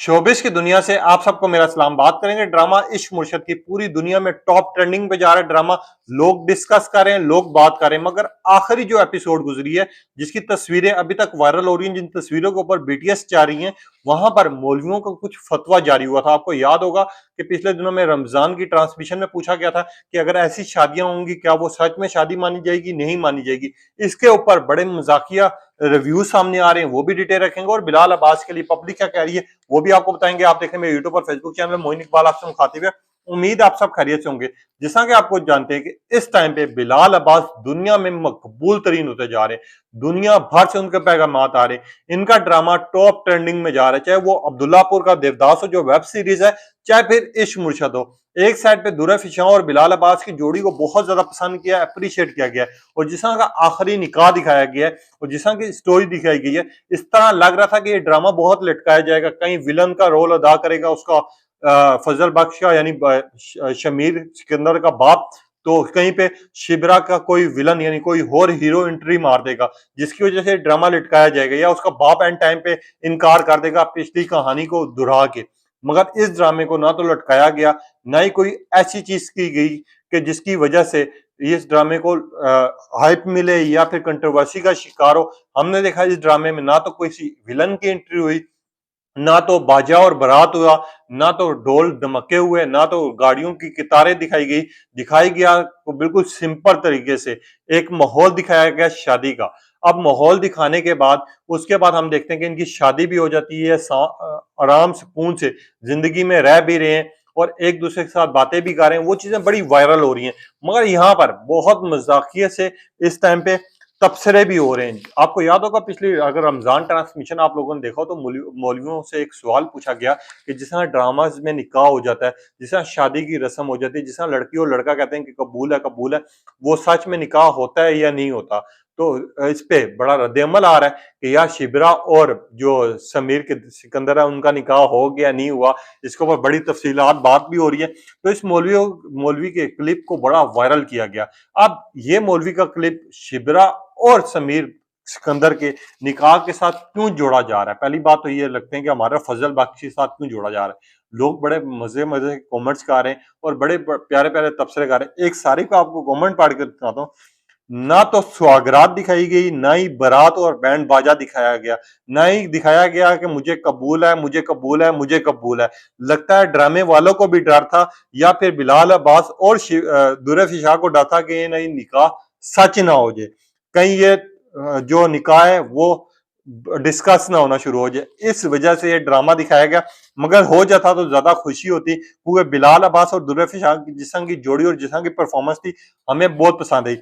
Showbiz की दुनिया से आप सबको मेरा सलाम। बात करेंगे ड्रामा इश्क मुर्शद की। पूरी दुनिया में टॉप ट्रेंडिंग पे जा रहा है ड्रामा। लोग डिस्कस कर रहे हैं, लोग बात कर रहे हैं, मगर आखिरी जो एपिसोड गुजरी है, जिसकी तस्वीरें अभी तक वायरल हो रही हैं, जिन तस्वीरों के ऊपर बीटीएस जा रही हैं, वहां पर मौलवियों का कुछ फतवा जारी हुआ था। आपको याद होगा कि पिछले दिनों में रमजान की ट्रांसमिशन में पूछा गया था कि अगर ऐसी शादियां होंगी, क्या वो सच में शादी मानी जाएगी, नहीं मानी जाएगी। इसके ऊपर बड़े मजाकिया रिव्यू सामने आ रहे हैं, वो भी डिटेल रखेंगे। और बिलाल अब्बास के लिए पब्लिक क्या कह रही है वो भी आपको बताएंगे। आप देखें मेरे यूट्यूब और फेसबुक चैनल मोइन इकबाल आपसे मुखातिब है। उम्मीद आप सब खैरियत से होंगे। जैसा कि आपको जानते हैं कि इस टाइम पे बिलाल अब्बास दुनिया में मकबूल तरीन होते जा रहे हैं। दुनिया भर से उनके पैगाम आ रहे हैं। इनका ड्रामा टॉप ट्रेंडिंग में जा रहा है, चाहे वो अब्दुल्लापुर का देवदास हो जो वेब सीरीज है, चाहे फिर इश्क मुर्शद हो। एक साइड पे दुरा फिशा और बिलाल अब्बास की जोड़ी को बहुत ज्यादा पसंद किया, अप्रिशिएट किया गया है। और जिस तरह का आखिरी निकाह दिखाया गया है और जिस तरह की स्टोरी दिखाई गई है, इस तरह लग रहा था कि ये ड्रामा बहुत लटकाया जाएगा। कहीं विलन का रोल अदा करेगा उसका फजल बख्श का, यानी शमीर सिकंदर का बाप, तो कहीं पे शिबरा का कोई विलन यानी कोई और हीरो एंट्री मार देगा, जिसकी वजह से ड्रामा लटकाया जाएगा, या उसका बाप एंड टाइम पे इनकार कर देगा पिछली कहानी को दोहरा के। मगर इस ड्रामे को ना तो लटकाया गया, ना ही कोई ऐसी चीज की गई कि जिसकी वजह से इस ड्रामे को हाइप मिले या फिर कंट्रोवर्सी का शिकार हो। हमने देखा इस ड्रामे में ना तो कोई सी विलन की एंट्री हुई, ना तो बाजा और बारात हुआ, ना तो ढोल धमके हुए, ना तो गाड़ियों की कतारें दिखाई गई। दिखाई गया तो बिल्कुल सिंपल तरीके से एक माहौल दिखाया गया शादी का। अब माहौल दिखाने के बाद उसके बाद हम देखते हैं कि इनकी शादी भी हो जाती है, आराम सुकून से जिंदगी में रह भी रहे हैं और एक दूसरे के साथ बातें भी कर रहे हैं। वो चीजें बड़ी वायरल हो रही हैं। मगर यहाँ पर बहुत मजाकियत से इस टाइम पे तबसरे भी हो रहे हैं। आपको याद होगा पिछली अगर रमजान ट्रांसमिशन आप लोगों ने देखा तो मौलवियों से एक सवाल पूछा गया कि जिस तरह ड्रामाज में निकाह हो जाता है, जिस तरह शादी की रस्म हो जाती है, जिस तरह लड़की और लड़का कहते हैं कि कबूल है कबूल है, वो सच में निकाह होता है या नहीं होता। तो इस पे बड़ा रद्दअमल आ रहा है कि यार शिबरा और जो समीर के सिकंदर है उनका निकाह हो गया नहीं हुआ। इसके ऊपर बड़ी तफसीलात बात भी हो रही है। तो इस मौलवी के क्लिप को बड़ा वायरल किया गया। अब ये मौलवी का क्लिप शिबरा और समीर सिकंदर के निकाह के साथ क्यों जोड़ा जा रहा है? पहली बात तो ये लगते हैं कि हमारा फजल बख्श के साथ क्यों जोड़ा जा रहा है। लोग बड़े मजे मजे कमेंट्स कर रहे हैं और बड़े प्यारे प्यारे तबसरे कर रहे हैं। एक सारी को आपको कमेंट पढ़ के दिखाता हूँ। ना तो सुहागरात दिखाई गई, ना ही बारात और बैंड बाजा दिखाया गया, ना ही दिखाया गया कि मुझे कबूल है, मुझे कबूल है, मुझे कबूल है। लगता है ड्रामे वालों को भी डर था, या फिर बिलाल अब्बास और दुरे फिशा को डर था कि ये नहीं निकाह सच ना हो जाए, कहीं ये जो निकाह है वो डिस्कस ना होना शुरू हो जाए। इस वजह से ये ड्रामा दिखाया गया। मगर हो जाता तो ज्यादा खुशी होती, क्योंकि बिलाल अब्बास और दुरे फिशा की जिस तरह की जोड़ी और जिस तरह की परफॉर्मेंस थी, हमें बहुत पसंद आई।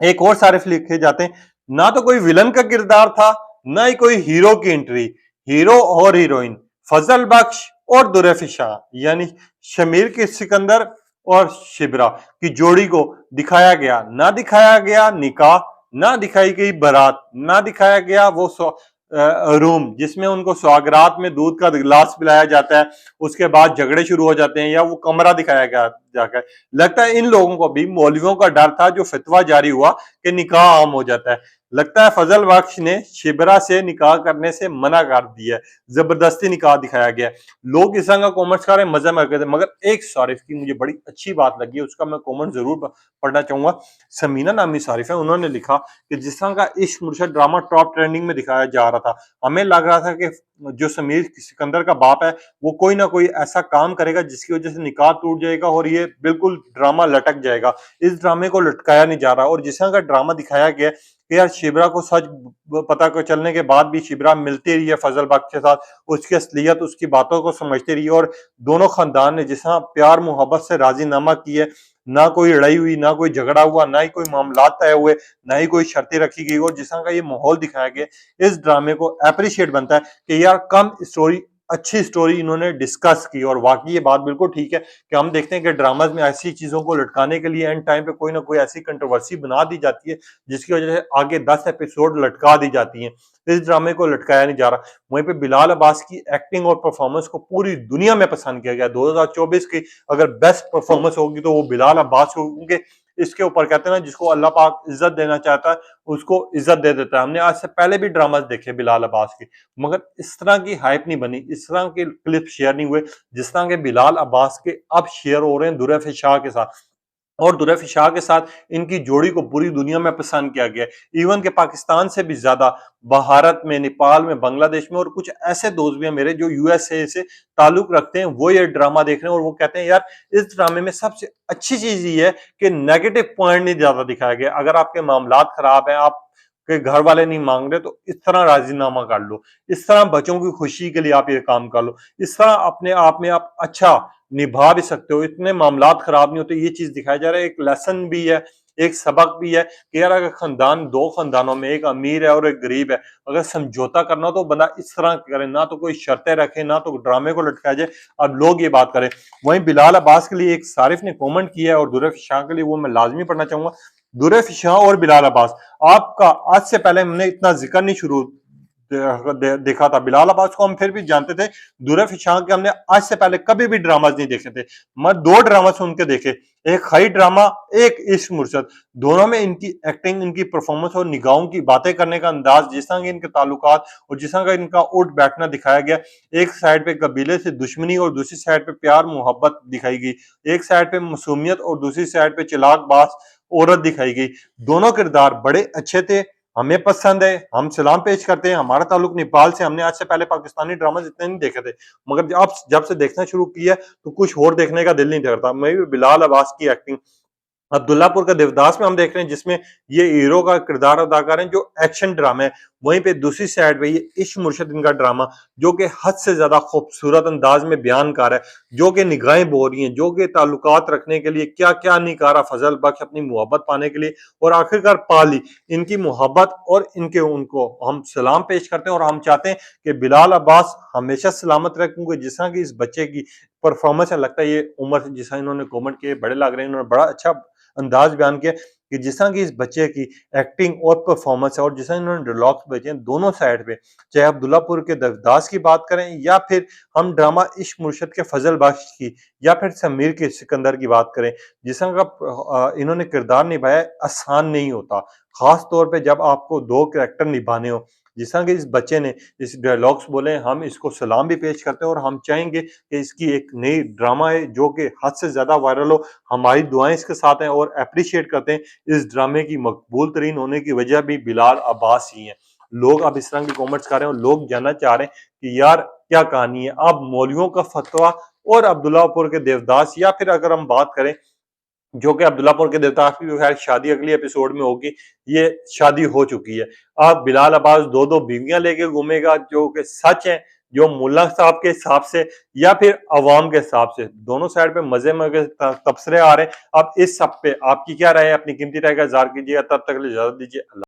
एक और सारिफ लिखे जाते हैं, ना तो कोई विलन का किरदार था, ना ही कोई हीरो की एंट्री। हीरो और हीरोइन फजल बख्श और दुरफिशा यानी शमीर के सिकंदर और शिबरा की जोड़ी को दिखाया गया। ना दिखाया गया निकाह, ना दिखाई गई बारात, ना दिखाया गया वो रूम जिसमें उनको सुहागरात में दूध का गिलास पिलाया जाता है, उसके बाद झगड़े शुरू हो जाते हैं, या वो कमरा दिखाया गया जाकर। लगता है इन लोगों को भी मौलवियों का डर था, जो फतवा जारी हुआ कि निकाह आम हो जाता है। लगता है फजल बख्श ने शिबरा से निकाह करने से मना कर दिया, जबरदस्ती निकाह दिखाया गया। लोग इस तरह का कॉमेंट्स कर रहे हैं, मजे में थे। मगर एक सारिफ की मुझे बड़ी अच्छी बात लगी, उसका मैं कॉमेंट जरूर पढ़ना चाहूंगा। समीना नामी सारिफ है, उन्होंने लिखा कि जिस तरह का इश्क मुर्शद ड्रामा टॉप ट्रेंडिंग में दिखाया जा रहा था, हमें लग रहा था कि जो समीर सिकंदर का बाप है वो कोई ना कोई ऐसा काम करेगा जिसकी वजह से निकाह टूट जाएगा और ये बिल्कुल ड्रामा लटक जाएगा। इस ड्रामे को लटकाया नहीं जा रहा। और जिस तरह का ड्रामा दिखाया गया कि यार शिबरा को सच पता को चलने के बाद भी शिबरा मिलती रही है फजल बख्श के साथ, उसकी असलियत उसकी बातों को समझती रही, और दोनों खानदान ने जिस तरह प्यार मोहब्बत से राजीनामा किए, ना कोई लड़ाई हुई, ना कोई झगड़ा हुआ, ना ही कोई मामला तय हुए, ना ही कोई शर्तें रखी गई। और जिस तरह का ये माहौल दिखाया गया, इस ड्रामे को अप्रिशिएट बनता है कि यार कम स्टोरी अच्छी स्टोरी इन्होंने डिस्कस की। और वाकई ये बात बिल्कुल ठीक है कि हम देखते हैं कि ड्रामाज में ऐसी चीजों को लटकाने के लिए एंड टाइम पे कोई ना कोई ऐसी कंट्रोवर्सी बना दी जाती है जिसकी वजह से आगे 10 एपिसोड लटका दी जाती हैं। इस ड्रामे को लटकाया नहीं जा रहा। वहीं पे बिलाल अब्बास की एक्टिंग और परफॉर्मेंस को पूरी दुनिया में पसंद किया गया। 2024 की अगर बेस्ट परफॉर्मेंस होगी तो वो बिलाल अब्बास होंगे। इसके ऊपर कहते हैं ना, जिसको अल्लाह पाक इज्जत देना चाहता है उसको इज्जत दे देता है। हमने आज से पहले भी ड्रामास देखे बिलाल अब्बास के, मगर इस तरह की हाइप नहीं बनी, इस तरह के क्लिप शेयर नहीं हुए जिस तरह के बिलाल अब्बास के अब शेयर हो रहे हैं दुरैफ शाह के साथ। और दुरैफ शाह के साथ इनकी जोड़ी को पूरी दुनिया में पसंद किया गया, इवन के पाकिस्तान से भी ज्यादा भारत में, नेपाल में, बांग्लादेश में, और कुछ ऐसे दोस्त भी हैं मेरे जो यूएसए से ताल्लुक रखते हैं, वो ये ड्रामा देख रहे हैं और वो कहते हैं यार इस ड्रामे में सबसे अच्छी चीज ये है कि नेगेटिव पॉइंट नहीं ज्यादा दिखाया गया। अगर आपके मामलात खराब है, आप के घर वाले नहीं मांग रहे, तो इस तरह राजीनामा कर लो, इस तरह बच्चों की खुशी के लिए आप ये काम कर लो, इस तरह अपने आप में आप अच्छा निभा भी सकते हो, इतने मामलात खराब नहीं होते। ये चीज दिखाया जा रहा है, एक लेसन भी है, एक सबक भी है कि यार अगर खानदान, दो खानदानों में एक अमीर है और एक गरीब है, अगर समझौता करना हो तो बंदा इस तरह करे, ना तो कोई शर्तें रखे, ना तो ड्रामे को लटकाया जाए। अब लोग ये बात करें। वहीं बिलाल अब्बास के लिए एक सारिफ ने कमेंट किया है और दुरैफ शाह के लिए वो मैं लाजमी पढ़ना चाहूंगा। दुरैफ शाह और बिलाल अब्बास, आपका आज से पहले हमने इतना जिक्र नहीं शुरू देखा था। बिलाल अब्बास को हम फिर भी जानते थे, दुरैफ शाह के हमने आज से पहले कभी भी ड्रामाज नहीं देखे थे। मैं दो ड्रामा सुन के देखे, एक खई ड्रामा, एक इश्क मुर्शद। दोनों में इनकी एक्टिंग, इनकी परफॉर्मेंस और निगाहों की बातें करने का अंदाज, जिस तरह के इनके ताल्लुकात और जिस तरह का इनका उठ बैठना दिखाया गया, एक साइड पे कबीले से दुश्मनी और दूसरी साइड पे प्यार मोहब्बत दिखाई गई, एक साइड पे मासूमियत और दूसरी साइड पे चालाकबाज औरत दिखाई गई। दोनों किरदार बड़े अच्छे थे, हमें पसंद है, हम सलाम पेश करते हैं। हमारा ताल्लुक नेपाल से, हमने आज से पहले पाकिस्तानी ड्रामा इतने नहीं देखे थे, मगर जब से देखना शुरू किया तो कुछ और देखने का दिल नहीं करता। मैं भी बिलाल अब्बास की एक्टिंग, अब्दुल्लापुर का देवदास में हम देख रहे हैं जिसमें ये हीरो का किरदार अदा कर रहे हैं जो एक्शन ड्रामा है, वहीं पे दूसरी साइड पे ये इश्क मुर्शद इनका ड्रामा जो कि हद से ज्यादा खूबसूरत अंदाज में बयान कर रहा है, जो कि निगाहें बो रही हैं, जो कि ताल्लुकात रखने के लिए क्या क्या नहीं कर रहा फजल बख्श अपनी मोहब्बत पाने के लिए, और आखिरकार पा ली इनकी मोहब्बत। और इनके उनको हम सलाम पेश करते हैं और हम चाहते हैं कि बिलाल अब्बास हमेशा सलामत रहे, क्योंकि जिस तरह की इस बच्चे की परफॉर्मेंस है, लगता है ये उम्र से जिस तरह इन्होंने कमेंट किए बड़े लग रहे हैं, इन्होंने बड़ा अच्छा अंदाज बयान किया कि जिस तरह की इस बच्चे की एक्टिंग और परफॉर्मेंस है और जिस तरह इन्होंने डायलॉग्स भेजे हैं दोनों साइड पे, चाहे अब्दुल्लापुर के देवदास की बात करें या फिर हम ड्रामा इश्क मुर्शद के फजल बख्श की या फिर समीर के सिकंदर की बात करें, जिस तरह का इन्होंने किरदार निभाया आसान नहीं होता, खास तौर पे जब आपको दो कैरेक्टर निभाने हो। जिस तरह के इस बच्चे ने इस डायलॉग्स बोले, हम इसको सलाम भी पेश करते हैं और हम चाहेंगे कि इसकी एक नई ड्रामा है जो कि हद से ज्यादा वायरल हो। हमारी दुआएं इसके साथ हैं और अप्रिशिएट करते हैं इस ड्रामे की मकबूल तरीन होने की वजह भी बिलाल अब्बास ही है। लोग अब इस तरह के कमेंट्स कर रहे हैं और लोग जानना चाह रहे हैं कि यार क्या कहानी है। अब मौलवियों का फतवा और अब्दुल्लापुर के देवदास, या फिर अगर हम बात करें जो कि अब्दुल्लापुर के देवदास की खैर शादी अगली एपिसोड में होगी, ये शादी हो चुकी है। अब बिलाल अब्बास दो दो बीवियां लेके घूमेगा जो कि सच है, जो मुल्ला साहब के हिसाब से या फिर अवाम के हिसाब से, दोनों साइड पे मजे मजे तबसरे आ रहे हैं। अब इस सब पे आपकी क्या राय है, अपनी कीमती राय का इज़हार कीजिए। तब तक के लिए इजाजत दीजिए।